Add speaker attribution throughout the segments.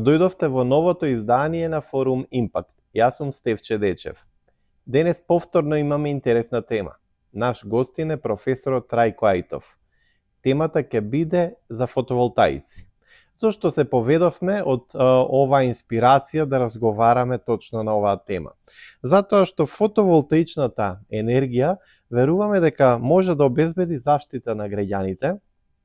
Speaker 1: дојдовте во новото издание на Форум Импакт. Јас сум Стефче Дечев. Денес повторно имаме интересна тема. Наш гостин е професорот Трајко Ајтов. Темата ќе биде за фотоволтаици. Зошто се поведовме од оваа инспирација да разговараме точно на оваа тема? Затоа што фотоволтаичната енергија веруваме дека може да обезбеди заштита на граѓаните,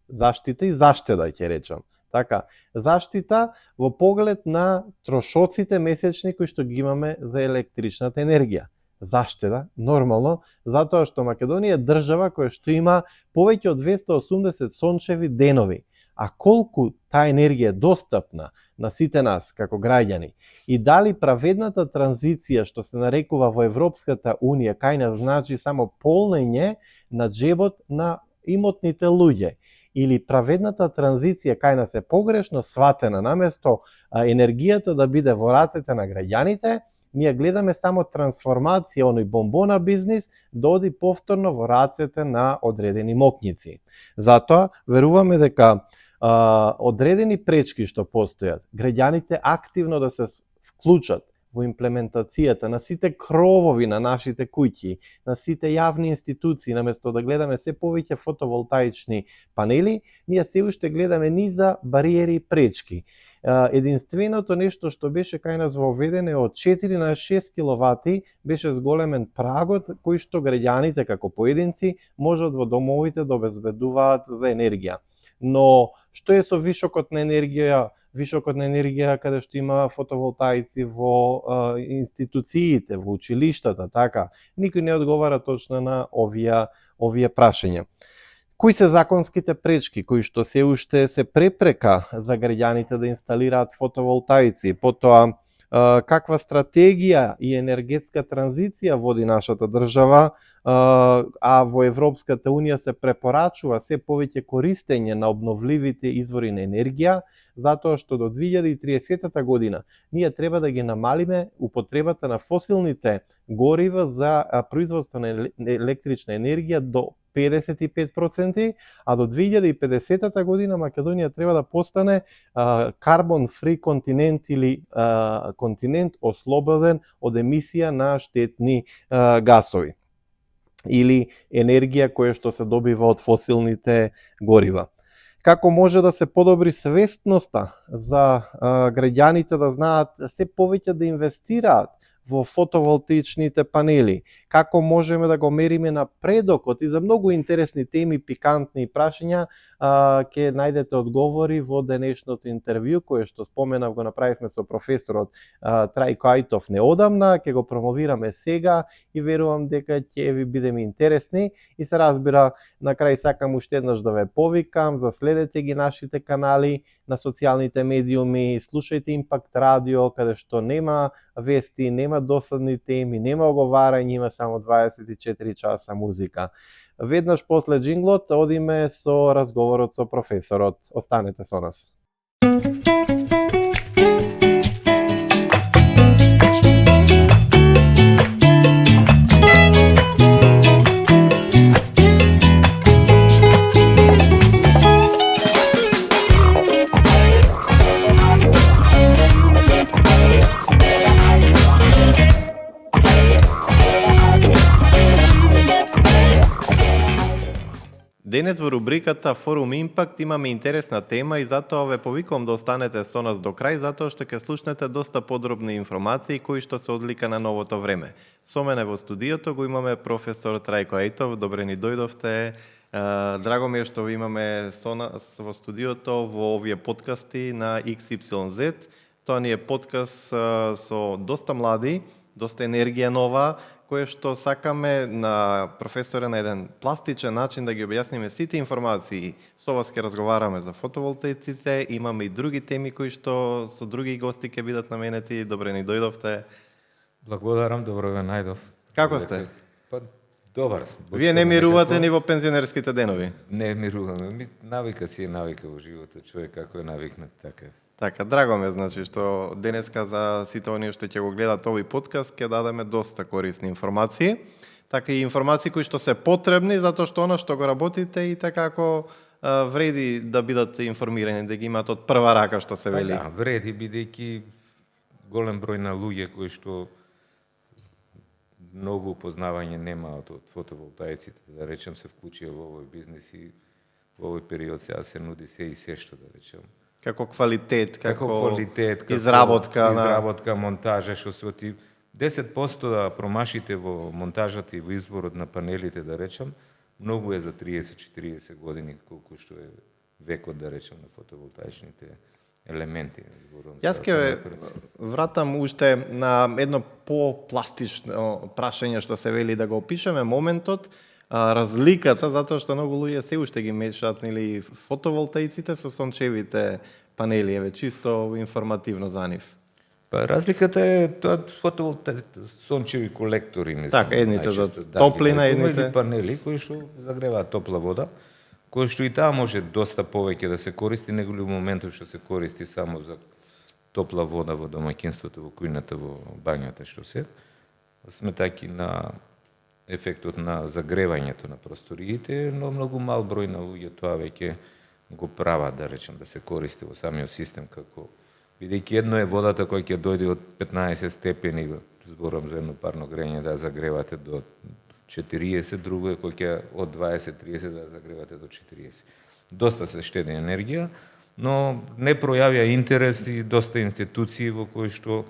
Speaker 1: заштита и заштеда ќе речам. Така, заштита во поглед на трошоците месечни кои што ги имаме за електричната енергија. Заштеда, нормално, затоа што Македонија е држава која што има повеќе од 280 сончеви денови. А колку таа енергија е достапна на сите нас како граѓани и дали праведната транзиција што се нарекува во Европската Унија кај нас значи само полнење на џебот на имотните луѓе, или праведната транзиција кај нас е погрешно сватена, наместо енергијата да биде во рацете на граѓаните, ние гледаме само трансформација оној бомбона бизнис да оди повторно во рацете на одредени мокњици. Затоа веруваме дека одредени пречки што постојат, граѓаните активно да се вклучат во имплементацијата на сите кровови на нашите куќи, на сите јавни институции, наместо да гледаме се повеќе фотоволтаични панели, ние се уште гледаме низа бариери и пречки. Единственото нешто што беше кај нас воведено е од 4 на 6 киловати беше зголемен прагот кој што граѓаните како поединци можат во домовите да обезбедуваат за енергија. Но што е со вишокот на енергија? Вишокот на енергија каде што има фотоволтаици во институциите, во училиштата, така. Никој не одговара точно на овие прашања. Кои се законските пречки кои што се уште се препрека за граѓаните да инсталираат фотоволтаици? Потоа каква стратегија и енергетска транзиција води нашата држава, а во Европската Унија се препорачува се повеќе користење на обновливите извори на енергија, затоа што до 2030 година ние треба да ги намалиме употребата на фосилните горива за производство на електрична енергија до 55%, а до 2050 година Македонија треба да постане carbon free континент или континент ослободен од емисија на штетни гасови или енергија која што се добива од фосилните горива. Како може да се подобри свестноста за граѓаните да знаат се повеќе да инвестираат во фотоволтаичните панели? Како можеме да го мериме напредокот? И за многу интересни теми, пикантни прашања, ќе најдете одговори во денешното интервју кое што споменав го направивме со професорот Трајко Ајтов неодамна, ќе го промовираме сега и верувам дека ќе ви бидеме интересни и се разбира на крај сакам уште еднаш да ве повикам, заследете ги нашите канали на социјалните медиуми, слушајте Импакт Радио каде што нема вести, нема досадни теми, нема оговарање, има само 24 часа музика. Веднаш после джинглот одиме со разговорот со професорот. Останете со нас. Денес во рубриката Форум Импакт имаме интересна тема и затоа ве повикувам да останете со нас до крај, затоа што ќе слушнете доста подробни информации кои што се одлика на новото време. Со мене во студиото го имаме професор Трајко Ајтов. Добре ни дојдовте. Драго ми е што ви имаме со нас во студиото во овие подкасти на XYZ. Тоа ни е подкаст со доста млади, доста енергија нова, кое што сакаме на професора на еден пластичен начин да ги објасниме сите информации. Со вас ќе разговараме за фотоволтаиците, имаме и други теми кои што со други гости ќе бидат наменети. Добре ни дојдовте.
Speaker 2: Благодарам, добро ве најдов.
Speaker 1: Како сте?
Speaker 2: Па добар сум.
Speaker 1: Вие не мирувате ни во пензионерските денови?
Speaker 2: Не мируваме. Навика си е навика во животот, човек како е навикнат, така.
Speaker 1: Така, драго ме, значи, што денеска за сите оние што ќе го гледат овој подкаст, ќе дадеме доста корисни информации. Така и информации кои што се потребни, затоа што она што го работите и така ако вреди да бидат информирани, да ги имаат од прва рака, што се вели.
Speaker 2: Да, вреди, бидејќи голем број на луѓе кои што многу познавање немаат од фотоволтаиците, да речем, се вклучија во овој бизнис и во овој период сега се нуди се и се што, да речем.
Speaker 1: Како квалитет, како
Speaker 2: квалитет,
Speaker 1: изработка,
Speaker 2: монтажа, што се оти 10% да промашите во монтажата и во изборот на панелите, да речем, многу е за 30-40 години, колку што е векот, да речем, на фотоволтаичните елементи.
Speaker 1: Јас ќе вратам уште на едно по-пластично прашање што се вели да го опишеме моментот, разликата, затоа што многу луѓе се уште ги мешаат нели фотоволтаиците со сончевите панели, еве чисто информативно за нив.
Speaker 2: Па разликата е тоа сончеви колектори, мислам.
Speaker 1: Така, едните за топлина, едните
Speaker 2: панели кои што загреваат топла вода, кој што и таа може доста повеќе да се користи, него ли у моментот што се користи само за топла вода во домаќинството, во кујната, во бањата, што се, сметајќи на ефектот на загревањето на просториите, но многу мал број на луѓе тоа веќе го прават, да речем, да се користи во самиот систем, како бидејќи едно е водата која ќе дојде од 15 степени, зборам за едно парно грење, да загревате до 40, друго е кој ќе од 20-30 да загревате до 40. Доста се штеди енергија, но не пројавија интерес и доста институции во кои што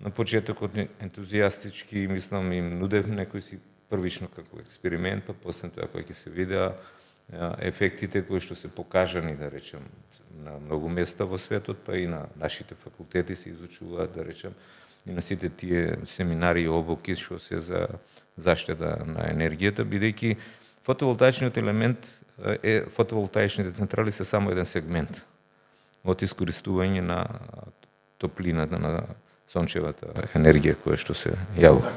Speaker 2: на почетокот ентузијастички, мислам, им нудев некои си првично како експеримент, па после тоа кој ќе се видеа ефектите кои што се покажани, да речем, на многу места во светот, па и на нашите факултети се изучуваат, да речем, и на сите тие семинари и обуки што се за заштита на енергијата, бидејќи фотоволтаичниот елемент фотоволтаичните централи се само еден сегмент од искористување на топлината на сончевата енергија која што се јавува.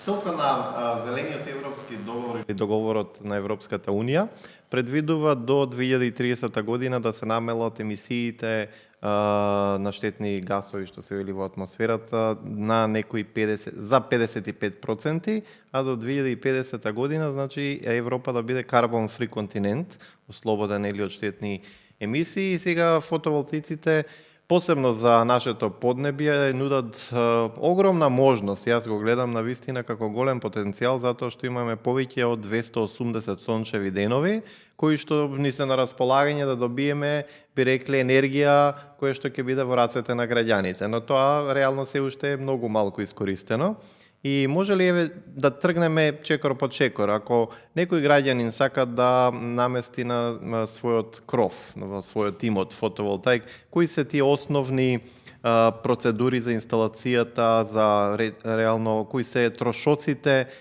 Speaker 1: Целта на Зелениот европски договор или договорот на Европската Унија предвидува до 2030 година да се намалат емисиите на штетни гасови што се вели во атмосферата на некои 55%, а до 2050 година значи Европа да биде карбон фри континент, ослободен или од штетни емисии. И сега фотоволтаиците посебно за нашето поднебје нудат огромна можност. Јас го гледам на вистина како голем потенцијал затоа што имаме повеќе од 280 сончеви денови кои што ни се на располагање да добиеме, би рекле, енергија која што ќе биде во рацете на граѓаните. Но тоа реално се уште е многу малку искористено. И може ли еве да тргнеме чекор по чекор? Ако некој граѓанин сака да намести на својот кров, во својот имот фотоволтаик, кои се тие основни процедури за инсталацијата, за реално кои се трошоците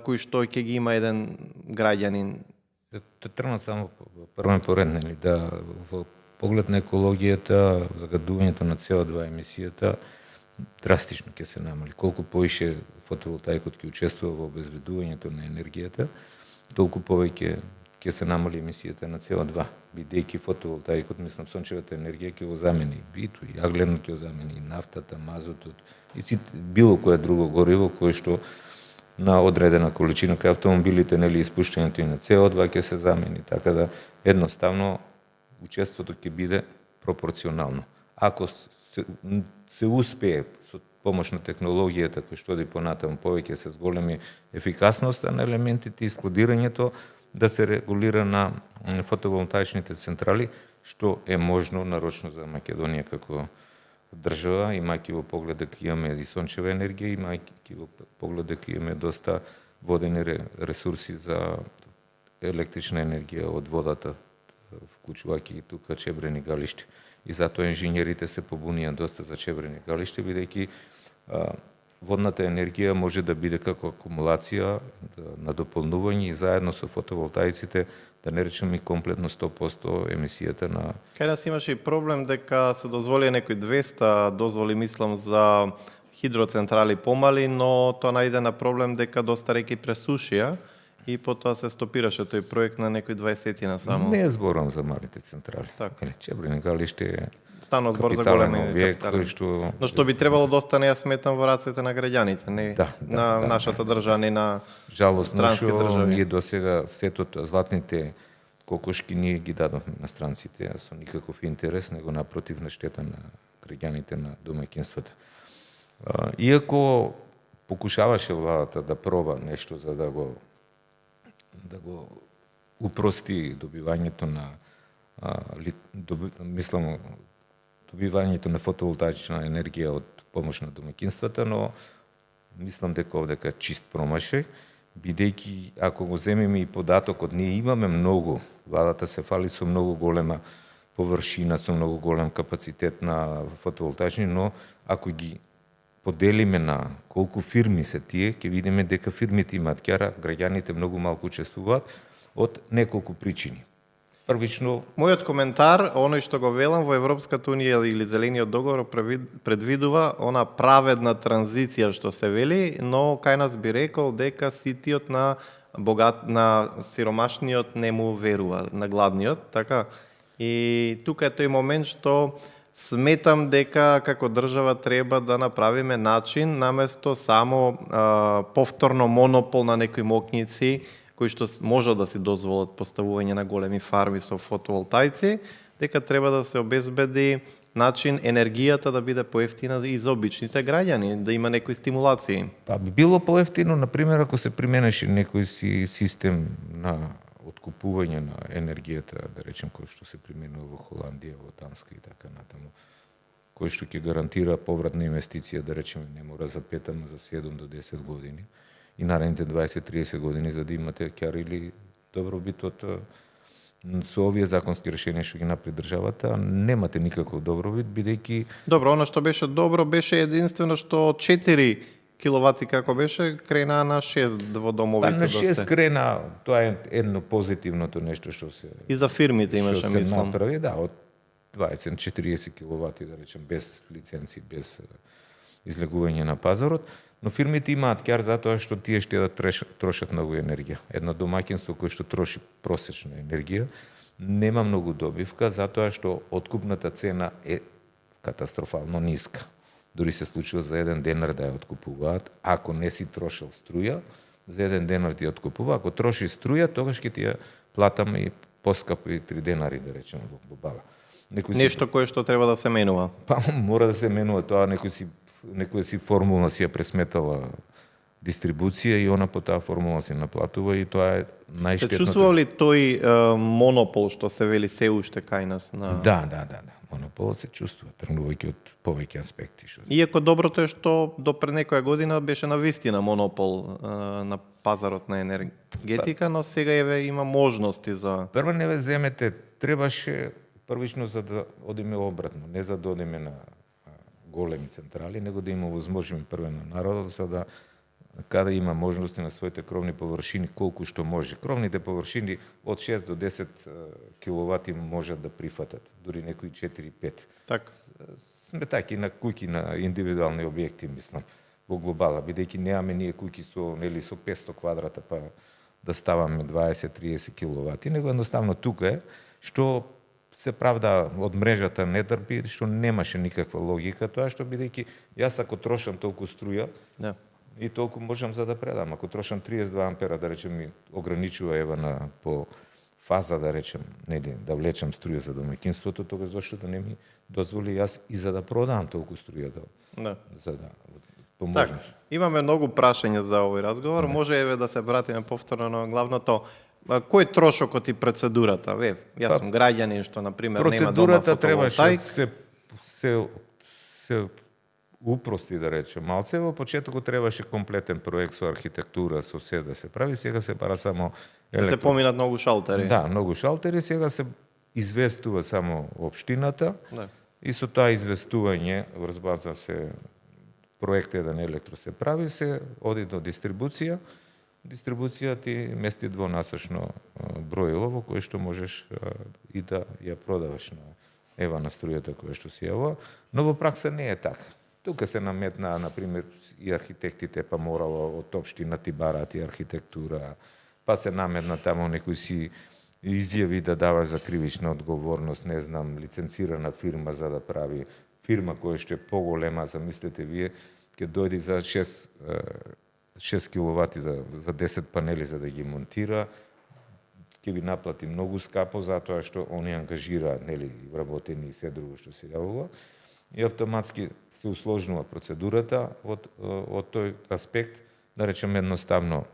Speaker 1: кои што ќе ги има еден граѓанин?
Speaker 2: Тргнат само првен поред, нели, да во поглед на екологијата, загадувањето на CO2 емисијата драстично ќе се намали. Колку поише фотоволтаикот ќе учествува во обезбедувањето на енергијата, толку повеќе ќе се намали емисијата на CO2. Бидејќи фотоволтаикот, мислам, сончевата енергија ќе го замени биту, и јаглено ќе го замени нафтата, мазотот и било кое друго гориво кое што на одредена количина кај автомобилите, нели, испуштањето и на CO2 ќе се замени, така да едноставно учеството ќе биде пропорционално. Ако се успее со помош на технологијата кој што оди понатаму повеќе се зголеми ефикасноста на елементите и складирањето да се регулира на фотоволтаичните централи, што е можно нарочно за Македонија како држава, имајќи во поглед дека имаме и сончева енергија, имајќи во поглед дека имаме доста водени ресурси за електрична енергија од водата, вклучувајќи тука чебрени галишти. И затоа инженерите се побунија доста за чебрени галишти, бидејќи водната енергија може да биде како акумулација на дополнување и заедно со фотоволтаиците да не речеме и комплетно 100% емисијата на...
Speaker 1: Кај нас имаше и проблем дека се дозволи некои 200 дозволи, мислам, за хидроцентрали помали, но тоа најде на проблем дека доста реки пресушија и потоа се стопираше тој проект на некои 20-тина само.
Speaker 2: Не зборам за малите централи.
Speaker 1: Така.
Speaker 2: Чебрени галишти е
Speaker 1: станува збор за големи
Speaker 2: објект
Speaker 1: капитални.
Speaker 2: што...
Speaker 1: Но што би требало да остане, јас сметам, во рацете на граѓаните, не на нашата држава, не на
Speaker 2: жалостно
Speaker 1: странски
Speaker 2: што
Speaker 1: држави.
Speaker 2: ние досега сетот златните кокошки ние ги дадовме на странците, со никаков интерес, него напротив на штета на граѓаните на домаќинствата. Иако покушаваше владата да проба нешто за да го упрости добивањето на добивањето на фотоволтаична енергија од помош на домаќинствата, но мислам дека овдека чист промашај, бидејќи ако го земеме и податокот, ние имаме многу, владата се фали со многу голема површина, со многу голем капацитет на фотоволтаични, но ако ги поделиме на колку фирми се тие, ќе видиме дека фирмите имаат кјара, граѓаните многу малку учествуваат од неколку причини. Првично,
Speaker 1: мојот коментар, оној што го велам во Европската унија или Зелениот договор предвидува она праведна транзиција што се вели, но кај нас би рекол дека ситиот на сиромашниот не му верува, на гладниот, така? И тука е тој момент што сметам дека како држава треба да направиме начин наместо само повторно монопол на некои мокњици кои што може да си дозволат поставување на големи фарми со фотоволтаици, дека треба да се обезбеди начин енергијата да биде поевтина и за обичните граѓани, да има некои стимулации.
Speaker 2: Па би било поевтино, например, ако се применеше некој си систем на откупување на енергијата, да речем, кој што се применува во Холандија, во Данска и така натаму, кој што ќе гарантира повратна инвестиција, да речеме, не мора за 5, ама за 7 до 10 години, и наредните 20-30 години, за да имате кјар или добробит од со овие законски решенија што ги направи државата, немате никаков добробит, бидејќи...
Speaker 1: Добро, оно што беше добро беше единствено што 4 киловати како беше, крена на 6 во домовите.
Speaker 2: Па на 6 крена, тоа е едно позитивното нешто што се...
Speaker 1: И за фирмите имаше,
Speaker 2: што се
Speaker 1: мислам.
Speaker 2: направи, да, од 20-40 киловати, да речем, без лиценци, без излегување на пазарот, но фирмите имаат кјар затоа што тие ще да трошат многу енергија. Едно домаќинство кој што троши просечна енергија нема многу добивка затоа што откупната цена е катастрофално ниска. Дори се случува за 1 денар да ја откупуваат, ако не си трошил струја, за 1 денар ти ја откупува, ако троши струја, тогаш ќе ти ја платаме и поскапо и 3 денари, да речеме, во добава.
Speaker 1: Нешто кое што треба да се менува.
Speaker 2: Па мора да се менува тоа, некоја си формула си ја пресметала дистрибуција и она по таа формула се наплатува и тоа е најштетното.
Speaker 1: Се чувствува ли тој монопол што се вели се уште кај нас на...
Speaker 2: Да. Монополот се чувствува, тргнувајќи од повеќе аспекти.
Speaker 1: Иако доброто е што до пред некоја година беше на вистина монопол на пазарот на енергетика, но сега има можности за...
Speaker 2: Прво не ве земете, требаше првично за да одиме обратно, не за да одиме на големи централи, него да има возможност прво на народот, за да каде има можности на своите кровни површини, колку што може. Кровните површини од 6 до 10 киловати можат да прифатат, дури некои 4-5.
Speaker 1: Така.
Speaker 2: Сметајќи на куќи на индивидуални објекти, мислам, во глобала, бидејќи немаме ние куќи со 500 квадрата, па да ставаме 20-30 киловати, него едноставно тука е, што се правда од мрежата не трпи, што немаше никаква логика тоа, што бидејќи јас ако трошам толку струја,
Speaker 1: да,
Speaker 2: и толку можам за да предам. Ако трошам 32 ампера, да речем, ми ограничува на по фаза, да речем, да влечам струја за домаќинството, тогаш зошто да не ми дозволи јас и за да продам толку струја
Speaker 1: да.
Speaker 2: За да по можност.
Speaker 1: Так, имаме многу прашања за овој разговор, може да се вратиме повторно на главното. Кој е трошокот и процедурата? Јас сум граѓанин што на пример нема дома
Speaker 2: процедурата требаше
Speaker 1: фотоволтаик.
Speaker 2: се упрости, да речем, малце. Во почетокот требаше комплетен проект со архитектура, со се да се прави, сега се пара само
Speaker 1: се поминат многу шалтери.
Speaker 2: Да, многу шалтери, сега се известува само општината.
Speaker 1: Да.
Speaker 2: И со тоа известување врз база се проект еден електро се прави, се оди до дистрибуција. Дистрибуција ти мести двонасочно броило во кое што можеш и да ја продаваш на струјата која што си јава, но во пракса не е така. Тука се наметна, например, и архитектите па морало од општина ти бараат и архитектура, па се наметна тамо некои си изјави да дава за кривична одговорност, не знам, лиценцирана фирма за да прави, фирма која што е поголема, замислете вие, ќе дојде за 6 киловати за 10 панели за да ги монтира, ќе ви наплати многу скапо затоа што они ангажира, нели, вработени и се друго што се јавува. И автоматски се усложнува процедурата од тој аспект, да речеме едноставно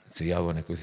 Speaker 2: се јавува некој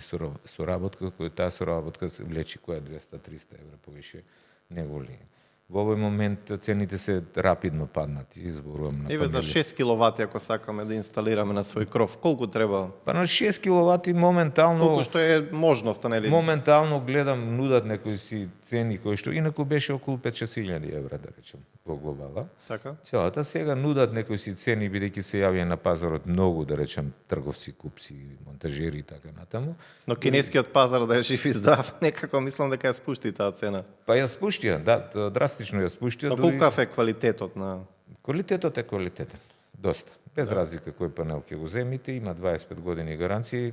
Speaker 2: соработка, која таа соработка се влечи која 200-300 евра повише не воли. Во овој момент цените се рапидно паднати, зборувам на
Speaker 1: Еве за 6 киловати ако сакаме да инсталираме на свој кров, колку треба?
Speaker 2: Па на 6 киловати моментално
Speaker 1: Колку што е можноста, нели?
Speaker 2: моментално гледам нудат некои си цени кои што инаку беше околу 5-6 евра, да речем, во глобала.
Speaker 1: Така.
Speaker 2: Целата сега нудат некои си цени бидејќи се јавија на пазарот многу, да речем, трговци, купци, монтажери и така натаму.
Speaker 1: Но кинескиот пазар да е жив и здрав, некако мислам дека ја спушти таа цена.
Speaker 2: Па ја спуштија, да, драстично ја спуштија.
Speaker 1: Но колкав е квалитетот на...
Speaker 2: Квалитетот е квалитетен, доста. Без разлика кој панел ќе го земите, има 25 години гаранција.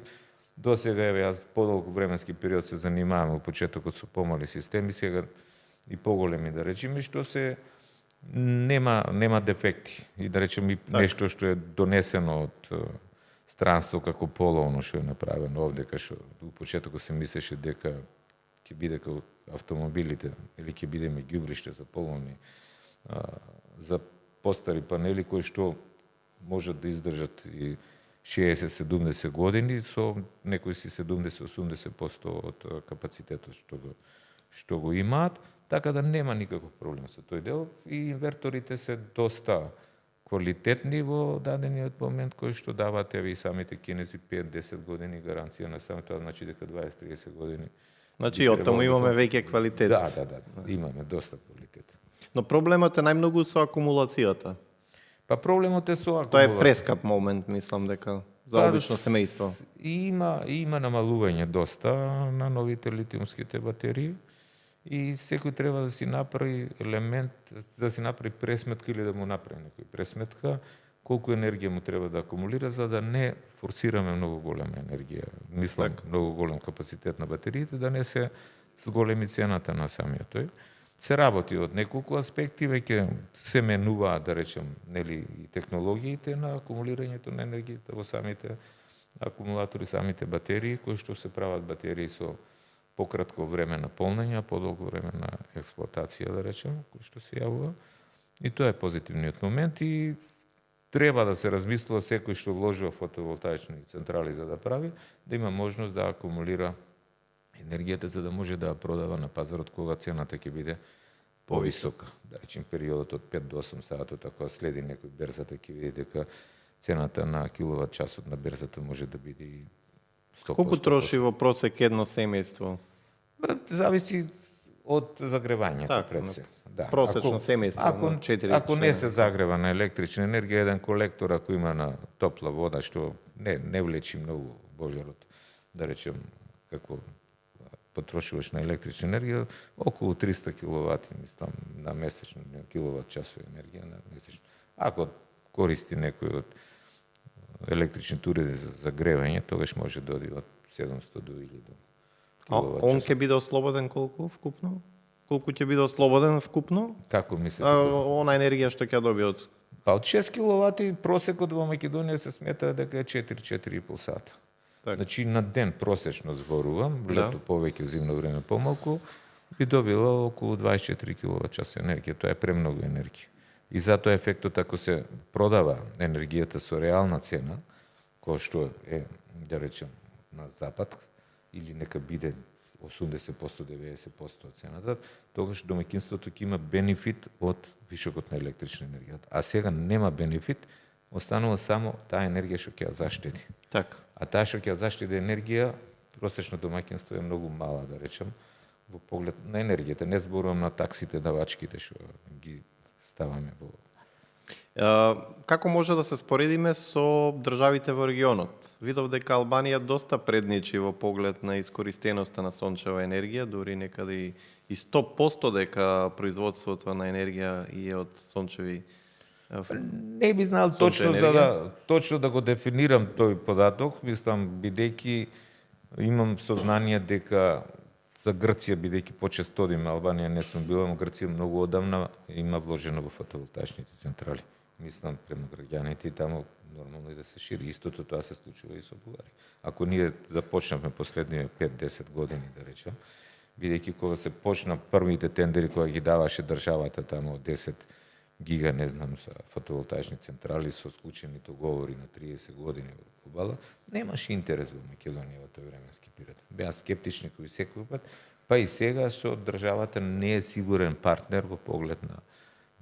Speaker 2: До сега, еве, јас подолго временски период се занимавам во почетокот со помали системи, сега и поголеми, да речеме, што се нема дефекти. И да речем и нешто што е донесено од странство како половно што е направено овде, што во почетокот се мислеше дека ќе биде како автомобилите или ќе бидеме ѓубриште за половни за постари панели кои што можат да издржат и 60-70 години со некои си 70-80% од капацитетот што го имаат, така да нема никаков проблем со тој дел и инверторите се доста квалитетни во дадениот момент кој што давате и самите кинези 5-10 години гаранција на само тоа значи дека 20-30 години.
Speaker 1: Значи, од таму имаме веќе квалитет.
Speaker 2: Да, имаме доста квалитет.
Speaker 1: Но проблемот е најмногу со акумулацијата.
Speaker 2: Па проблемот е со акумулација.
Speaker 1: Тоа е прескап момент, мислам дека за обично семејство.
Speaker 2: Има намалување доста на новите литиумските батерии и секој треба да си направи елемент, да си направи пресметка или да му направи некој пресметка колку енергија му треба да акумулира за да не форсираме многу голема енергија. Мислам, многу голем капацитет на батериите, да не се зголеми цената на самиот тој. Се работи од неколку аспекти, веќе се менуваат, да речем, нели, и технологиите на акумулирањето на енергијата во самите акумулатори, самите батерии, кои што се прават батерии со пократко време на полнење, подолго време на експлоатација, да речем, кој што се јавува. И тоа е позитивниот момент и треба да се размислува секој што вложува фотоволтаични централи за да прави, да има можност да акумулира енергијата за да може да ја продава на пазарот кога цената ќе биде повисока. Да речем периодот од 5 до 8 сатот, ако следи некој берзата ќе види дека цената на киловат часот на берзата може да биде и 100%.
Speaker 1: Колку троши во просек едно семејство?
Speaker 2: Зависи од загревањето пред се.
Speaker 1: Да. Просечно семејство на 4
Speaker 2: Ако не се загрева на електрична енергија, еден колектор ако има на топла вода што не влечи многу бойлерот, да речем како потрошуваш на електрична енергија, околу 300 киловати, мислам, на месечно киловат часови енергија на месечно. Ако користи некој од електричните уреди за загревање, тогаш може да оди од 700 до 1000 киловат часови.
Speaker 1: Он ќе биде ослободен колку вкупно? Колку ќе биде ослободен вкупно?
Speaker 2: Како мислите?
Speaker 1: Она енергија што ќе доби од...
Speaker 2: Па од 6 киловати просекот во Македонија се смета дека е 4-4,5 сата.
Speaker 1: Так.
Speaker 2: Значи на ден просечно зборувам, лето повеќе, зимно време помалку, би добила околу 24 киловат час енергија. Тоа е премногу енергија. И затоа ефектот ако се продава енергијата со реална цена, кој што е, да речем, на запад, или нека биде 80%, 90% од цената, тогаш домаќинството ќе има бенефит од вишокот на електрична енергија. А сега нема бенефит, останува само таа енергија што ќе ја заштеди.
Speaker 1: Така.
Speaker 2: А таа што ќе ја заштеди енергија, просечно домаќинство е многу мала, да речем, во поглед на енергијата. Не зборувам на таксите, давачките што ги ставаме во...
Speaker 1: Како може да се споредиме со државите во регионот? Видов дека Албанија доста предничи во поглед на искористеноста на сончева енергија, дури некаде и 100% дека производството на енергија е од сончеви.
Speaker 2: Не би знал точно да го дефинирам тој податок, мислам бидејќи имам сознание дека за Грција, бидејќи почесто одиме, Албанија не сум била, но Грција многу одамна има вложено во фотоволтаичните централи. мислам према граѓаните, и таму нормално и да се шири. Истото тоа се случува и со Бугарија. Ако ние започнавме последниве 5-10 години, да речем, бидејќи кога се почна првите тендери кои ги даваше државата таму од 10 гига, не знам, за фотоволтаични централи со склучени договори на 30 години во Бала, немаше интерес во Македонија во тој временски период. Беа скептични кои секој пат, па и сега што државата не е сигурен партнер во поглед на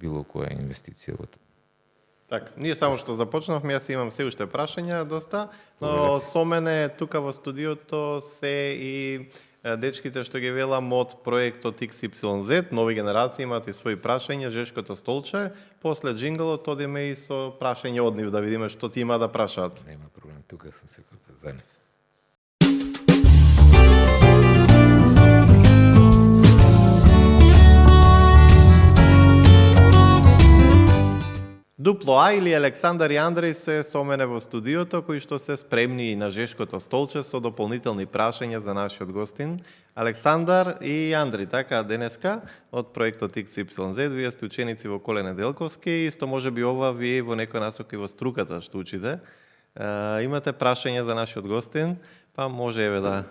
Speaker 2: било која инвестиција во тоа.
Speaker 1: Така, ние само што започнавме, јас имам се уште прашања доста, но со мене тука во студиото се и дечките што ги велам од проектот XYZ, нови генерации имаат и своји прашања, Жешкото столче. После джинглот одиме и со прашања од нив да видиме што ти има да прашаат.
Speaker 2: Нема проблем, тука сум секој пат за нив.
Speaker 1: Дупло А или Александар и Андреј се со мене во студиото, кои што се спремни и на Жешкото столче со дополнителни прашања за нашиот гостин. Александар и Андреј, така, денеска, од проектот XYZ, вие сте ученици во Коле Неделковски, и исто може би ова вие во некој насока и во струката што учите. Имате прашања за нашиот гостин, па може еве да...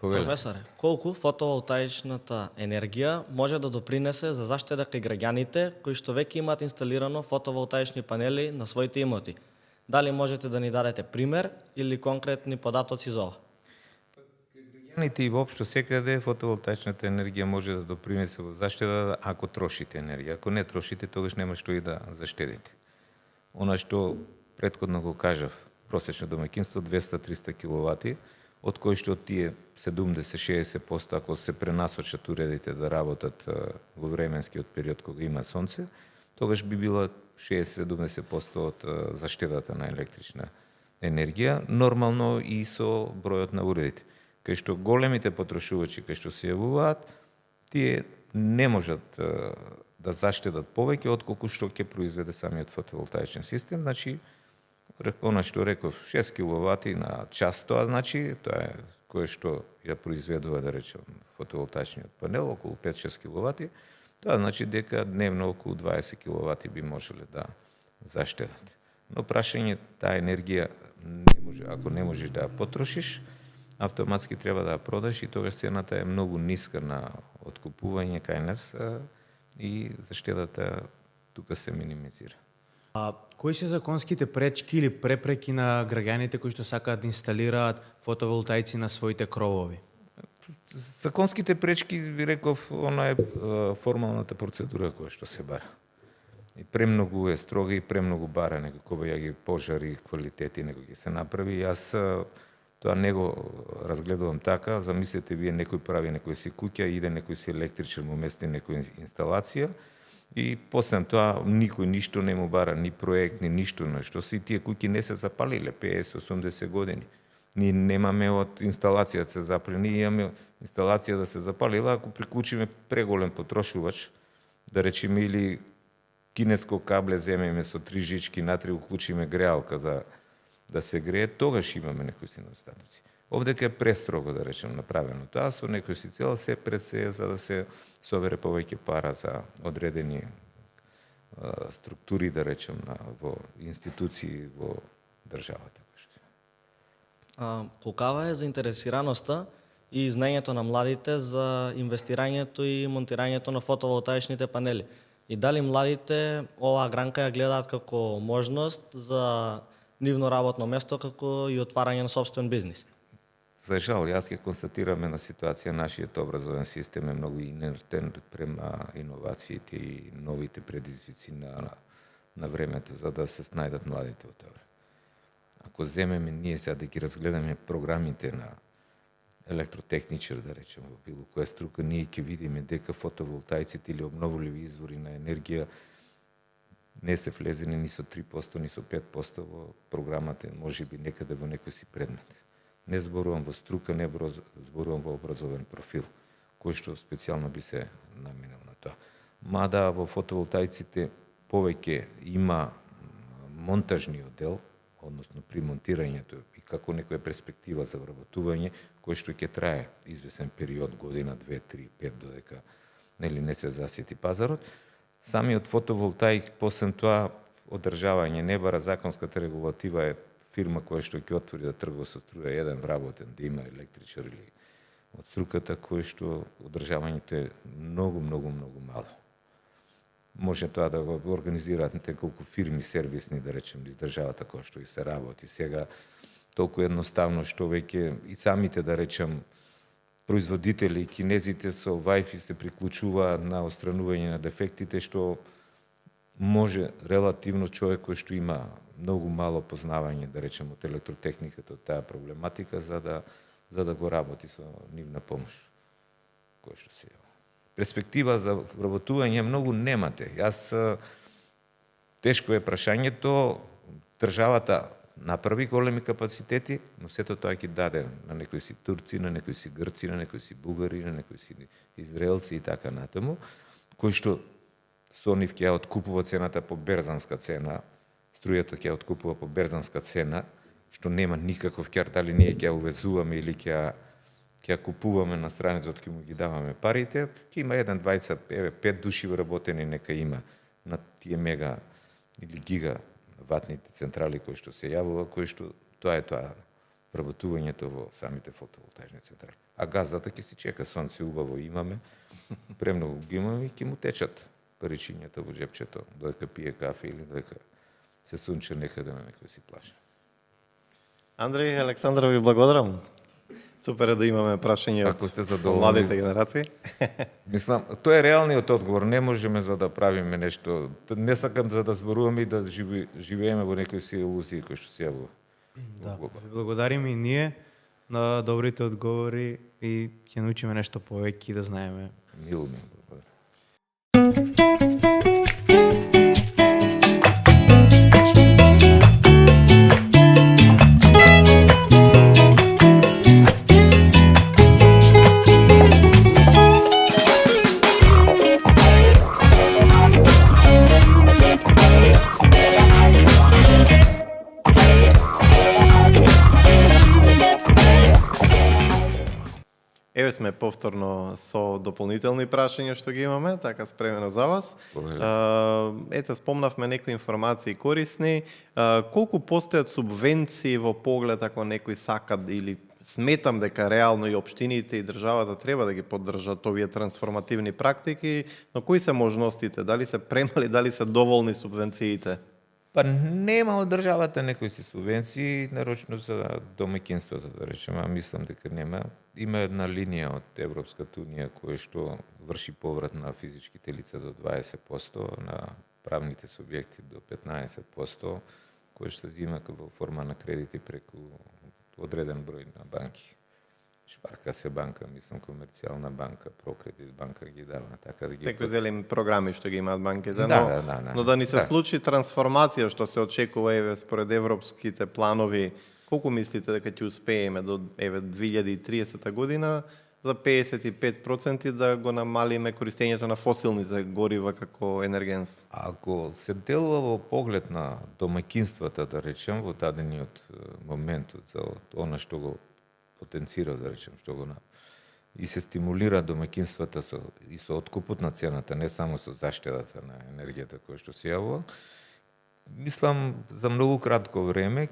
Speaker 3: Професоре, колку фотоволтаичната енергија може да допринесе за заштеда кај граѓаните кои што веќе имаат инсталирано фотоволтаични панели на своите имоти? Дали можете да ни дадете пример или конкретни податоци за ова?
Speaker 2: Граѓаните и воопшто секаде фотоволтаичната енергија може да допринесе во заштеда ако трошите енергија. Ако не трошите, тогаш нема што и да заштедите. Она што претходно го кажав, просечно домаќинство 200-300 киловати, од кои што тие 70-60% ако се пренасочат уредите да работат во временскиот период кога има сонце, тогаш би била 60-70% од заштедата на електрична енергија, нормално и со бројот на уредите. Кај што големите потрошувачи кај што се јавуваат, тие не можат да заштедат повеќе отколку што ќе произведе самиот фотоволтаичен систем, значи она што реков 6 киловати на час, тоа значи, тоа е кое што ја произведува, да речем, фотоволтаичниот панел, околу 5-6 киловати, тоа значи дека дневно околу 20 киловати би можеле да заштедат. Но прашање, таа енергија не може, ако не можеш да ја потрошиш, автоматски треба да ја продаш и тогаш цената е многу ниска на откупување кај нас и заштедата тука се минимизира.
Speaker 4: Кои се законските пречки или препреки на граѓаните кои што сакаат да инсталираат фотоволтаици на своите кровови?
Speaker 2: Законските пречки, ви реков, она е формалната процедура која што се бара. И премногу е строга и премногу бара, некој кога ја ги пожари квалитети, некој ги се направи. Јас тоа не го разгледувам така. Замислете вие, некој прави некој си куќа, иде некој си електричар, му мести некој инсталација, и после тоа никој ништо не му бара, ни проект, ни ништо, што си тие куќи не се запалиле 50-80 години. Ние немаме од инсталација да се запали, ние имаме инсталација да се запалила, ако приклучиме преголем потрошувач, да речеме, или кинеско кабле земеме со 3 жички, натре уклучиме греалка за да се грее, тогаш имаме некои си недостатоци. Овдека е престрого, да речем, направено тоа, со некој си цел се пред се за да се собере повеќе пара за одредени структури, да речем, во институции во државата.
Speaker 3: Колкава е заинтересираноста и знаењето на младите за инвестирањето и монтирањето на фотоволтаичните панели? И дали младите оваа гранка ја гледаат како можност за нивно работно место, како и отварање на собствен бизнис?
Speaker 2: За жал, јас ќе констатираме на ситуација, нашиот образовен систем е многу инертен према иновациите и новите предизвици на времето, за да се снајдат младите во тоа. Ако земеме ние сега да ги разгледаме програмите на електротехничар, да речем, во било која струка, ние ќе видиме дека фотоволтаиците или обновливи извори на енергија не се влезени ни со 3%, ни со 5% во програмата, може би некаде во некој си предмет. Не зборувам во струка, не зборувам во образовен профил, кој што специјално би се наменил на тоа. Мада во фотоволтаиците повеќе има монтажниот дел, односно при монтирањето и како некоја перспектива за вработување, кој што ќе трае извесен период, година, 2, 3, 5, додека не се засети пазарот. Самиот фотоволтаик, посебно тоа одржавање, не бара законската регулатива е фирма која што ќе отвори да тргува со струја еден вработен, да има електричар или од струката, кој што одржавањето е многу мало. Може тоа да го организираат неколку фирми сервисни, да речем, издржавата која што и се работи сега, толку едноставно што веќе и самите, да речем, производители, кинезите со Wi-Fi се приклучуваат на отстранување на дефектите, што може релативно човек кој што има многу мало познавање, да речем, од електротехниката, од таа проблематика, за да го работи со нивна помош, кој што се јава. Перспектива за вработување многу немате. Тешко е прашањето, државата направи големи капацитети, но сето тоа ќе даде на некои си турци, на некои си грци, на некои си бугари, на некои си израелци и така натаму, кои што со нив ќе ја откупува цената по берзанска цена, струјата ќе ја откупува по берзанска цена, што нема никаков ќар дали ние ќе ја увезуваме или ќе ја купуваме на страницот, ќе му ги даваме парите, ќе има еден, двајца, 5 души вработени, нека има на тие мега или гига ватните централи кои што се јавува, кои што тоа е вработувањето во самите фотоволтаични централи. А газата ќе си чека, сонце убаво имаме, премногу ги имаме и ќе му течат паричињата во джепчето, додека пие кафе или додека се сунче некаде на некој си плажа.
Speaker 1: Андреј, Александра, ви благодарам. Супер е да имаме прашање
Speaker 2: Ако сте
Speaker 1: од
Speaker 2: задоволни,
Speaker 1: младите генерации.
Speaker 2: Мислам, тоа е реалниот одговор. Не можеме за да правиме нешто. Не сакам за да зборуваме и да живееме во некои си илузии кои што се јавува.
Speaker 4: Да, ви благодариме и ние на добрите одговори и ќе научиме нешто повеќе и да знаеме.
Speaker 2: Мило ми, благодарам.
Speaker 1: Еве сме повторно со дополнителни прашања што ги имаме, така спремено за вас. Ете, спомнавме некои информации корисни. Колку постојат субвенции во поглед ако некој сакат или сметам дека реално и општините и државата треба да ги поддржат овие трансформативни практики, но кои се можностите? Дали се премали, дали се доволни субвенциите?
Speaker 2: Па нема од државата некои си субвенции, нарочно за домаќинството, да речеме, мислам дека нема. Има една линија од Европската унија која што врши поврат на физичките лица до 20%, на правните субјекти до 15%, кој што зима во форма на кредити преку одреден број на банки. Шпарка се банка, мислам, комерцијална банка, Прокредит банка ги дава, така да ги...
Speaker 1: Некои зелени програми што ги имаат банките,
Speaker 2: но
Speaker 1: да ни се случи трансформација што се очекува еве според европските планови, колку мислите дека ќе успееме до еве 2030 година за 55% да го намалиме користењето на фосилните горива како енергенс?
Speaker 2: Ако се делува во поглед на домаќинствата, да речем, во дадениот момент за она што го потенцира, да речем, што го и се стимулира домаќинствата и со откупот на цената, не само со заштедата на енергијата која што се јавува. Мислам, за многу кратко време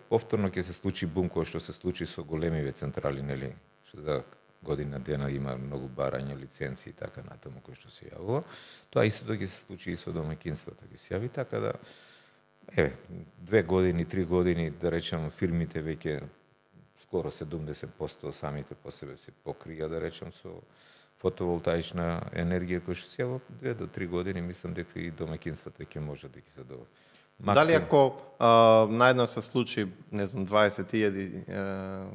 Speaker 2: повторно ќе се случи бум кој што се случи со големиве централи, нели, што за година дена има многу барања, лиценци и така натаму кој што се јавува. Тоа истото ќе се случи и со домаќинствата, ќе се јави, така да 2 години, 3 години, да речем, фирмите веќе скоро 70% самите по себе се покрија, да речем, со фотоволтаична енергија која што се јава 2 до 3 години, мислам дека и домаќинствата ќе можат да ги задоволат.
Speaker 1: Дали ако наедно се случи, не знам, 20.000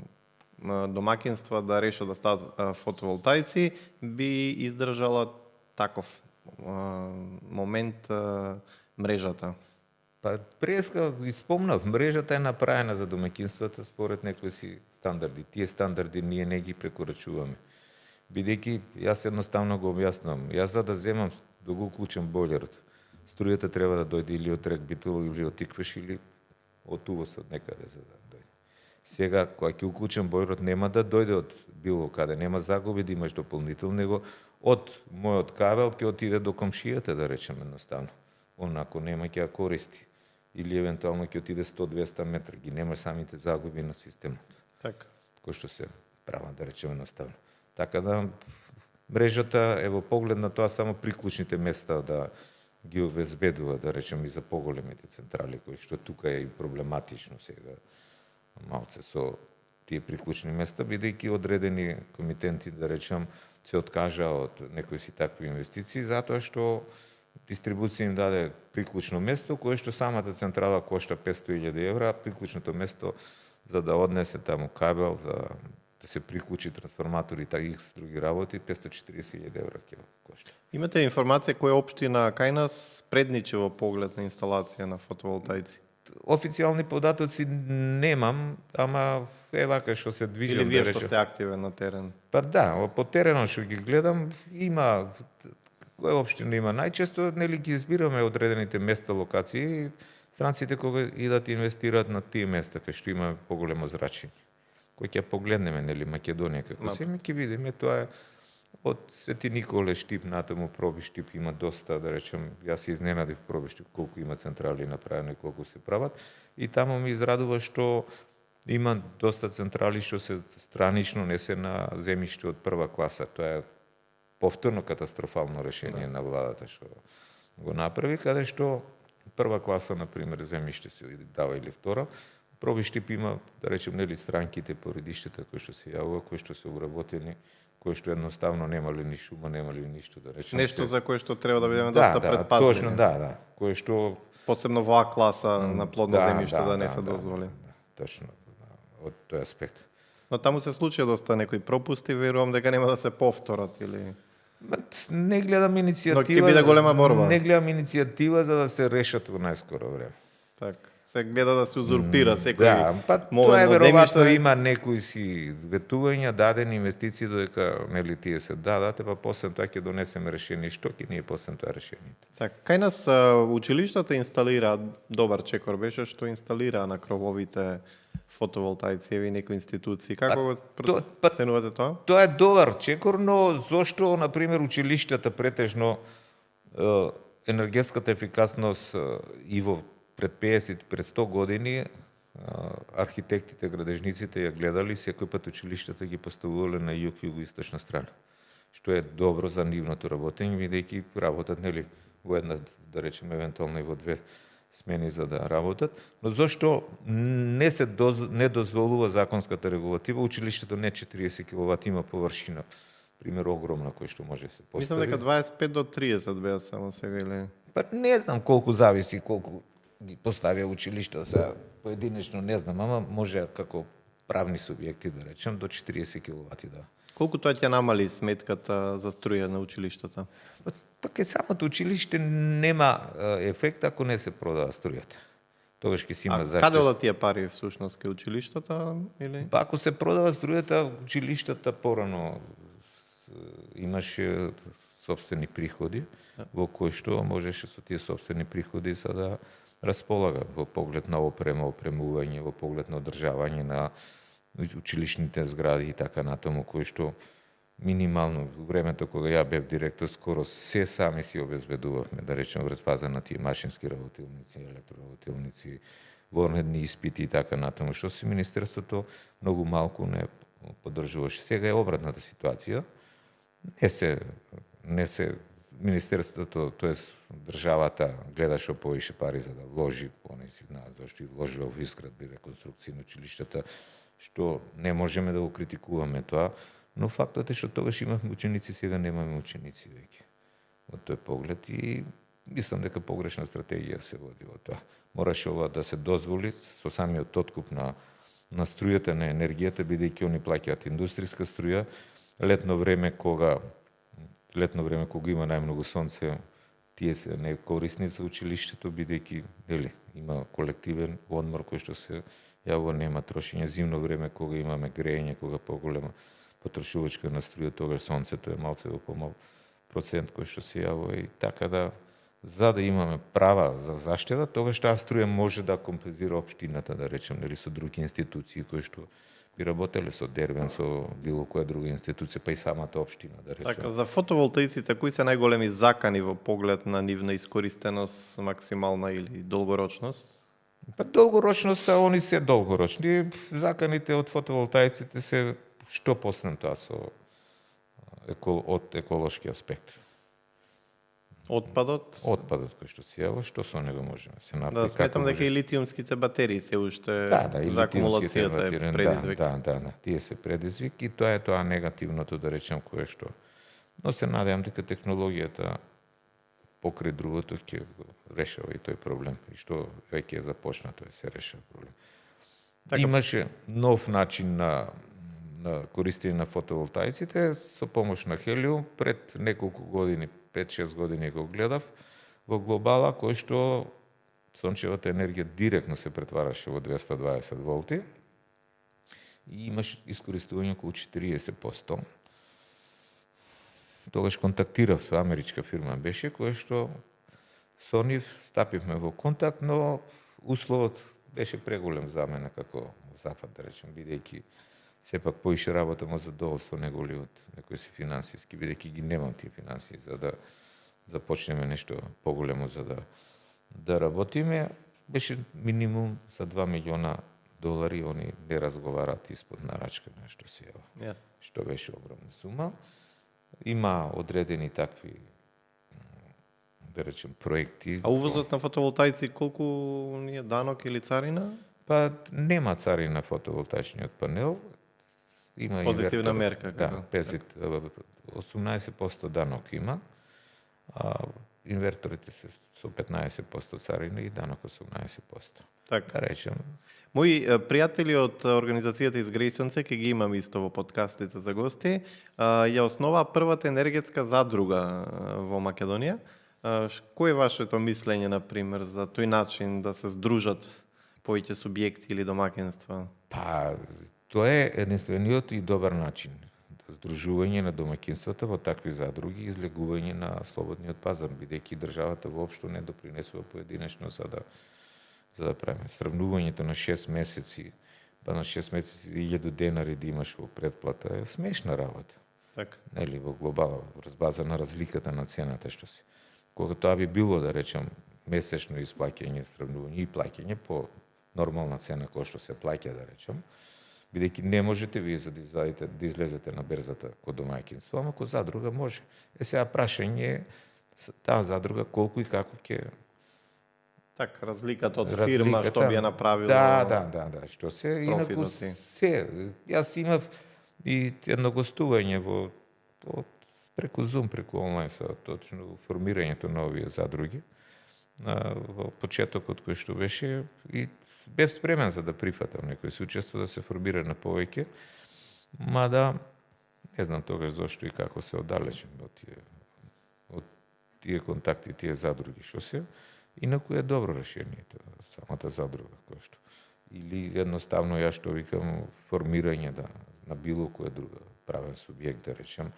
Speaker 1: домаќинства да решат да стават фотоволтаици, би издржала таков момент мрежата?
Speaker 2: Па преска спомнав, мрежата е направена за домаќинствата според некои си стандарди. Тие стандарди ние не ги прекорачуваме. Бидејќи јас едноставно го објаснувам. Јас за да земам да го уклучам бојлерот, струјата треба да дојде или од рек Битола или од Тиквеш или од увоз од некаде за да дојде. Сега кога ќе уклучам бојлерот нема да дојде од било каде, нема загуби да имаш дополнително, него од мојот кабел ќе отиде до комшијата, да речем едноставно. Онако нема ќе ја користи. Или евентуално ќе отиде 100-200 метри, ги нема самите загуби на системот.
Speaker 1: Така.
Speaker 2: Кои што се прават, да речем едноставно. Така да мрежата е во поглед на тоа само приклучните места да ги обезбедува, да речем, и за поголемите централи, кои што тука е и проблематично сега малце со тие приклучни места, бидејќи одредени комитенти, да речем, се откажа од некои си такви инвестиции, затоа што дистрибуција им даде приклучно место, кое што самата централа кошта 500.000 евра, приклучното место за да однесе таму кабел, за да се приклучи трансформатор и така X други работи, 540.000 евра ќе кошта.
Speaker 1: Имате информација која општина кај нас предничи во поглед на инсталација на фотоволтаици?
Speaker 2: Официјални податоци немам, ама е вака што се движам.
Speaker 1: Или вие
Speaker 2: да
Speaker 1: што
Speaker 2: речем.
Speaker 1: сте активен на терен?
Speaker 2: Па да, по теренот што ги гледам, има која општина има најчесто, нели ги избираме одредените места, локации, странците кога идат инвестираат на тие места кај што има поголемо зрачење. Кој ќе погледнеме, нели Македонија како се, ќе видиме тоа е од Свети Николе Штип натаму Проби Штип има доста, да речем, јас се изненадив Проби Штип колку има централи направени, колку се прават и таму ми израдува што има доста централи што се странично, не се на земјиште од прва класа. Тоа е повторно катастрофално решение на владата што го направи, каде што прва класа, например, земјиште се дава или втора, Проби Штип има, да речем, нели странките, поредиштата кои што се јавува, кои што се обработени, кои што едноставно немале ни шума, немале ништо, да речем.
Speaker 1: Нешто за кое што треба да бидеме доста предпазливи.
Speaker 2: Точно, да. Кое што
Speaker 1: Посебно во А класа на плодно земјиште да не се дозволи.
Speaker 2: Точно, од тој аспект.
Speaker 1: Но таму се случија доста некои пропусти, верувам дека нема да се повторат или
Speaker 2: Не гледам иницијатива.
Speaker 1: Но ќе биде голема борба.
Speaker 2: Не гледам иницијатива за да се решат во најскоро време.
Speaker 1: така. Се гледа да се узурпира секој.
Speaker 2: Да, па тоа е веројатно има некои си ветувања, дадени инвестиции додека нели тие се дадат, па после тоа ќе донесеме решение што ќе ни е после тоа решението.
Speaker 1: Така, кај нас училиштата инсталираат, добар чекор беше што инсталираа на крововите фотоволтаици, еви некои институции. Како го проценувате тоа?
Speaker 2: Тоа е добар чекор, но зошто, на пример, училиштата претежно енергетската ефикасност и во пред 50, пред 100 години архитектите, градежниците ја гледали, секој пат училиштата ги поставувале на југ, југоисточна страна. Што е добро за нивното работење, бидејќи работат, нели, во една, да речеме, евентуално и во две смени за да работат. Но зошто не дозволува законската регулатива, училиштето не 40 киловат има површина, пример огромна кој што може да се постави.
Speaker 1: Мислам дека 25 до 30 беа само сега или
Speaker 2: Па не знам колку зависи, колку ги поставија училишта, за поединечно не знам, ама може како правни субјекти, да речем, до 40 киловати, да.
Speaker 1: колку тоа ќе намали сметката за струја на училиштата?
Speaker 2: Пак е самото училиште нема ефект ако не се продава струјата. Тогаш ќе си има заштита.
Speaker 1: Каде одат тие пари всушност кај училиштата или?
Speaker 2: Па ако се продава струјата, училиштата порано имаше собствени приходи, во кои што можеше со тие собствени приходи за да располага во поглед на опрема, опремување, во поглед на одржавање на училишните згради и така натаму, кои што минимално во времето кога ја бев директор скоро се сами си обезбедувавме, да речем, врз база на тие машински работилници, електроработилници, вонредни испити и така натаму, што си министерството многу малку не поддржуваше. Сега е обратната ситуација. Не се министерството, тоест државата гледа што повише пари за да вложи, они си знаат зашто и вложува во изградби, реконструкција на училиштата, што не можеме да го критикуваме тоа, но фактот е што тогаш имавме ученици, сега немаме ученици веќе. Од тој поглед и мислам дека погрешна стратегија се води во тоа. Мораше ова да се дозволи со самиот откуп на струјата, на енергијата, бидејќи они плаќаат индустријска струја, летно време кога има најмногу сонце, тие се некорисни за училиштето, бидејќи има колективен одмор кој што се јавува, нема трошење. Зимно време кога имаме грејење, кога поголема потрошувачка на струја, тогаш сонцето е малце во помал процент кој што се јавува и така да за да имаме права за заштита, тогаш таа струја може да компензира општината, да речем, со други институции кои што би работеле со Дервен, со било која друга институција, па и самата општина, да речем.
Speaker 1: Така, за фотоволтаиците, кои се најголеми закани во поглед на нивна искористеност, максимална или долгорочност?
Speaker 2: Па долгорочноста, они се долгорочни. Заканите од фотоволтаиците се што поснем тоа со од еколошки аспект.
Speaker 1: Отпадот?
Speaker 2: Отпадот кој што се јава, што со него можеме да се направи?
Speaker 1: Да, сметам дека и литиумските батерии се уште
Speaker 2: и
Speaker 1: за
Speaker 2: литиумските
Speaker 1: акумулацијата е
Speaker 2: батерии,
Speaker 1: предизвик.
Speaker 2: Да, тие се предизвик и тоа е тоа негативното, да речем, кое што. Но се надевам дека технологијата покрај другото ќе решава и тој проблем, и што веќе е започнато да се решава проблем.
Speaker 1: Така.
Speaker 2: Имаше нов начин на користење на фотоволтаиците со помош на хелиум пред неколку години, 5-6 години го гледав во глобала, кој што сончевата енергија директно се претвараше во 220 волти и имаше искористување околу 40%. Тогаш контактирав, америчка фирма беше, која што со нив стапивме во контакт, но условот беше преголем за мене како запад, да речем, бидејќи сепак поише работам од задоволство него ли од некој си финансиски, бидејќи ги немам тие финансии за да започнеме нешто поголемо за да работиме. Беше минимум за $2 милиона, они не разговараат испод нарачка нешто се јава.
Speaker 1: Јасно.
Speaker 2: Што беше огромна сума. Има одредени такви, да речем, проекти.
Speaker 1: А увозот на фотоволтаици колку ни е данок или царина?
Speaker 2: Па нема царина фотоволтаичниот панел. Има
Speaker 1: Позитивна
Speaker 2: инвертор.
Speaker 1: мерка,
Speaker 2: Да,
Speaker 1: како?
Speaker 2: 18% данок има. А инверторите се со 15% царина и данок 18%.
Speaker 1: Така.
Speaker 2: Да речем,
Speaker 1: Мои пријатели од организацијата Изгрејсонце, ке ги имам исто во подкастите за гости, ја основаа првата енергетска задруга во Македонија. Кој е вашето мислење, например, за тој начин да се здружат повеќе субјекти или домаќинства?
Speaker 2: па тоа е единствениот и добар начин. Здружување на домаќинствата во такви задруги и излегување на слободниот пазар, бидејќи државата воопшто не допринесува поединечно за да правиме. Сравнувањето на 6 месеци, па на 6 месеци 1000 денари да имаш во предплата е смешна работа.
Speaker 1: Така.
Speaker 2: Нели, во глобала, разбаза на разликата на цената што се. Кога тоа би било, да речем, месечно исплаќање, сравнување и плаќање по нормална цена која што се плаќа, да речем, бидејќи не можете вие за да излезете на берзата код домаќинство, ама код задруга може. Сега прашање е таа задруга колку и како ќе
Speaker 1: Така, разликата од фирма што би ја направила.
Speaker 2: Да, што се инаку
Speaker 1: профитот си.
Speaker 2: се. Јас имав и едно гостување преку Zoom, преку онлайн со точно формирањето на овие задруги во почетокот кој што беше и бев спремен за да прифатам некој соучество да се формира на повеќе, мада не знам тогаш зошто и како се оддалечен од тие контакти, тие задруги што се. Инаку е добро решението, самата задруга која што. Или едноставно ја што викам формирање на било која друга правен субјект, да речем.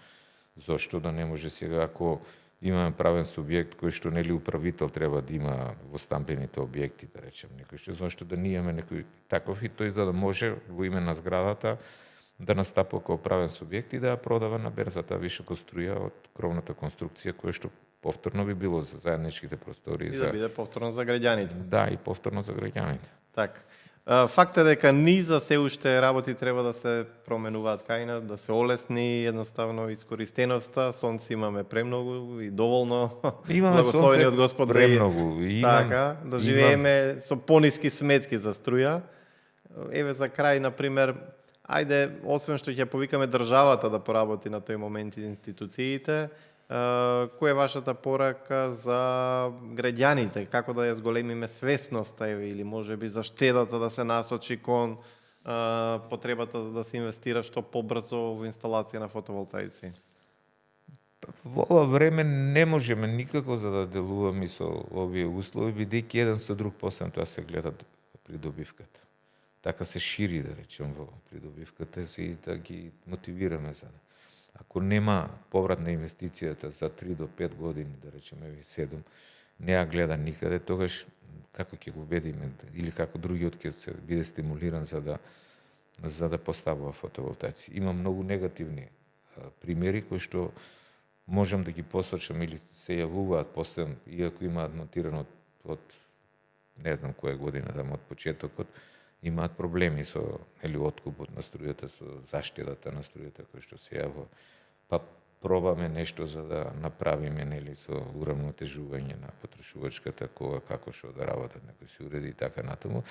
Speaker 2: Зошто да не може сега, ако имаме правен субјект кој што нели управител треба да има во стамбените објекти, да речем, некој што зошто да ние имаме некој таков и тој за да може во име на зградата да настапува како правен субјект и да ја продава на берзата вишоко струја од кровната конструкција која што повторно би било за заедничките простори.
Speaker 1: И да биде повторно за граѓаните.
Speaker 2: Да, и повторно за граѓаните.
Speaker 1: Така. Факт е дека низа се уште работи треба да се променуваат кајна, да се олесни едноставно искористеноста. Сонце имаме премногу и доволно.
Speaker 2: Имаме
Speaker 1: благословени
Speaker 2: сонце
Speaker 1: од Господ
Speaker 2: премногу.
Speaker 1: Така, да живееме со пониски сметки за струја. Еве за крај, например, ајде, освен што ќе повикаме државата да поработи на тој момент и институциите, која е вашата порака за граѓаните, како да ја зголемиме свесноста или можеби за штедата да се насочи кон потребата да се инвестира што побрзо во инсталација на фотоволтаици?
Speaker 2: Во ова време не можеме никако за да делуваме со овие услови, бидејќи еден со друг посебно тоа се гледа придобивката. Така се шири, да речем, во придобивката и да ги мотивираме за да. Ако нема поврат на инвестицијата за 3 до 5 години, да речеме 7, не ја гледа никаде, тогаш како ќе го убедиме или како другиот ќе се биде стимулиран за да за да поставува фотоволтаици. Има многу негативни примери кои што можам да ги посочам или се јавуваат после, иако имаат монтирано од не знам која година, од почетокот, имаат проблеми со откупот на струјата, со заштедата на струјата кој што се јавува. Па пробаме нешто за да направиме со урамнотежување на потрошувачката кога како што да работат некои се уреди и така натаму,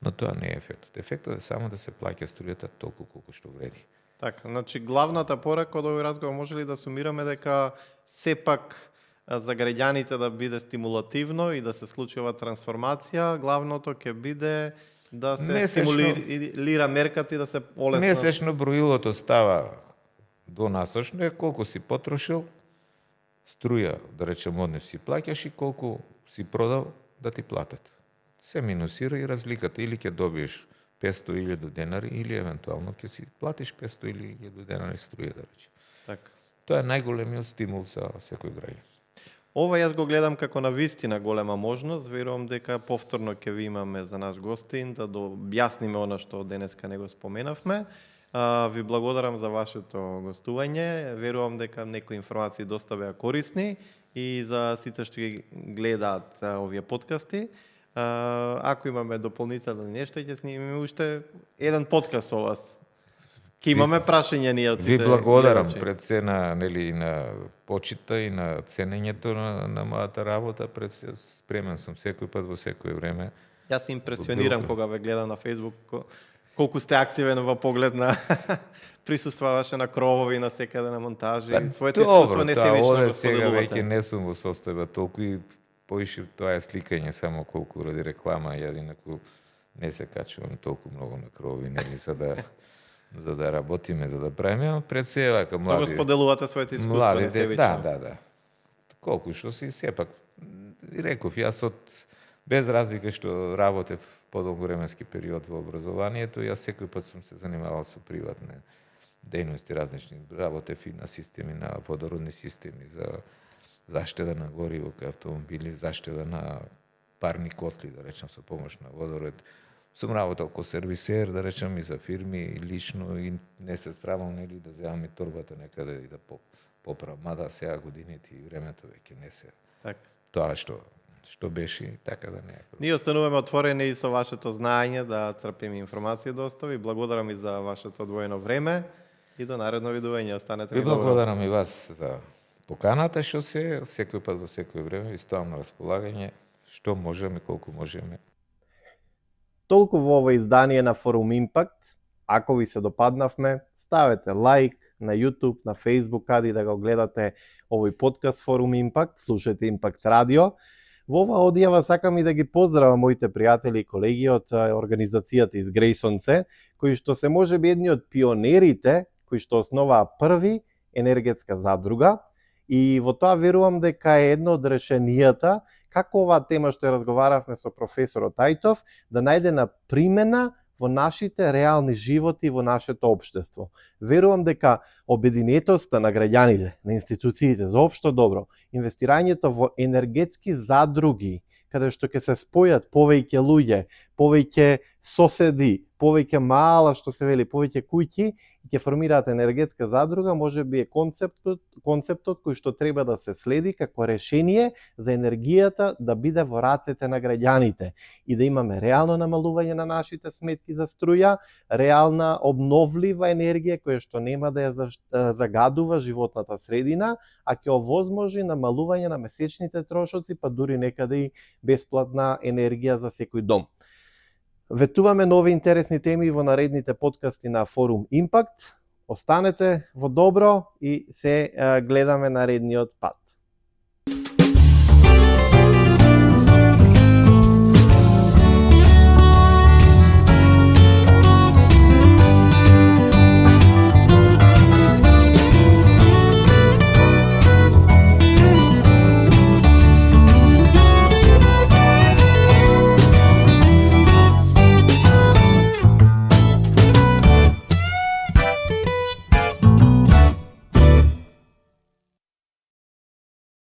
Speaker 2: но тоа не е ефектот. Ефектот е само да се плаќа струјата толку колку што вреди.
Speaker 1: Така, значи главната порака од овој разговор може ли да сумираме дека сепак за граѓаните да биде стимулативно и да се случи ова трансформација, главното ќе биде да се стимулира мерката и да се олесна.
Speaker 2: Месечно броилото става до насочно е колку си потрошил, струја, да речем, однес си плаќаш и колку си продал да ти платат. Се минусира и разликата, или ќе добиеш 500.000 денари, или евентуално ќе си платиш 500.000 денари струја, да речем.
Speaker 1: Така.
Speaker 2: Тоа е најголемиот стимул за секој граѓанин.
Speaker 1: Ова јас го гледам како на вистина голема можност, верувам дека повторно ќе ви имаме за наш гостин да објасниме она што денеска не го споменавме. Ви благодарам за вашето гостување. Верувам дека некои информации доста беа корисни и за сите што ги гледаат овие подкасти. Ако имаме дополнително нешто, ќе снимиме уште еден подкаст со вас. Ке имаме прашања ние од сите.
Speaker 2: Ви благодарам
Speaker 1: гледачи.
Speaker 2: пред се на почита и на ценењето на мојата работа, пред се спремен сум секој пат во секое време.
Speaker 1: Јас се импресионирам кога ве гледам на Facebook, колку сте активен во поглед на присуствуваше на кровови, на секаде на монтажи. Своето искуство не се вечно го
Speaker 2: сега веќе
Speaker 1: споделувате.
Speaker 2: не сум во состојба толку и поише тоа е сликање само колку ради реклама, ја инаку не се качувам толку многу на кровови, нели за да работиме, за да правиме, пред се вака
Speaker 1: Го
Speaker 2: млади.
Speaker 1: споделувате своите искуства, не се вечно.
Speaker 2: Да. Колку што си сепак реков јас без разлика што работев подолго временски период во образованието, јас секој пат сум се занимавал со приватни дејности различни. Работев и на системи, на водородни системи за заштеда на гориво кај автомобили, заштеда на парни котли, да речем, со помош на водород. Сум работел ко сервисер, да речем, и за фирми, и лично, и не се срамам, нели, да земам и торбата некаде и да поправам. Мада сега годините и времето веќе не се.
Speaker 1: Така.
Speaker 2: Тоа што беше, така да не е.
Speaker 1: Ние остануваме отворени и со вашето знаење да трпиме информација доста. Ви благодарам и за вашето одвоено време и до наредно видување. Останете
Speaker 2: Ви
Speaker 1: ми добро.
Speaker 2: благодарам и вас за поканата, што секој пат во секој време ви ставам на располагање, што можеме, колку можеме.
Speaker 1: Толку во ова издание на Форум Импакт. Ако ви се допаднавме, ставете лайк на YouTube, на Facebook, каде да го гледате овој подкаст Форум Импакт, слушате Импакт Радио. Во оваа одјава сакам и да ги поздравам моите пријатели и колеги од организацијата из Грејсонце, кои што се можеби едни од пионерите кои што основаа први енергетска задруга, и во тоа верувам дека е едно од решенијата како оваа тема што ја разговаравме со професорот Ајтов да најде на примена во нашите реални животи, во нашето општество. Верувам дека обединетоста на граѓаните, на институциите за општо добро, инвестирањето во енергетски задруги, каде што ќе се спојат повеќе луѓе, повеќе соседи, повеќе мала, што се вели, повеќе куќи, и ќе формираат енергетска задруга, можеби е концептот кој што треба да се следи како решение за енергијата да биде во рацете на граѓаните и да имаме реално намалување на нашите сметки за струја, реална обновлива енергија која што нема да ја загадува животната средина, а ќе овозможи намалување на месечните трошоци, па дури некаде и бесплатна енергија за секој дом. Ветуваме нови интересни теми во наредните подкасти на Форум Импакт. Останете во добро и се гледаме наредниот пат.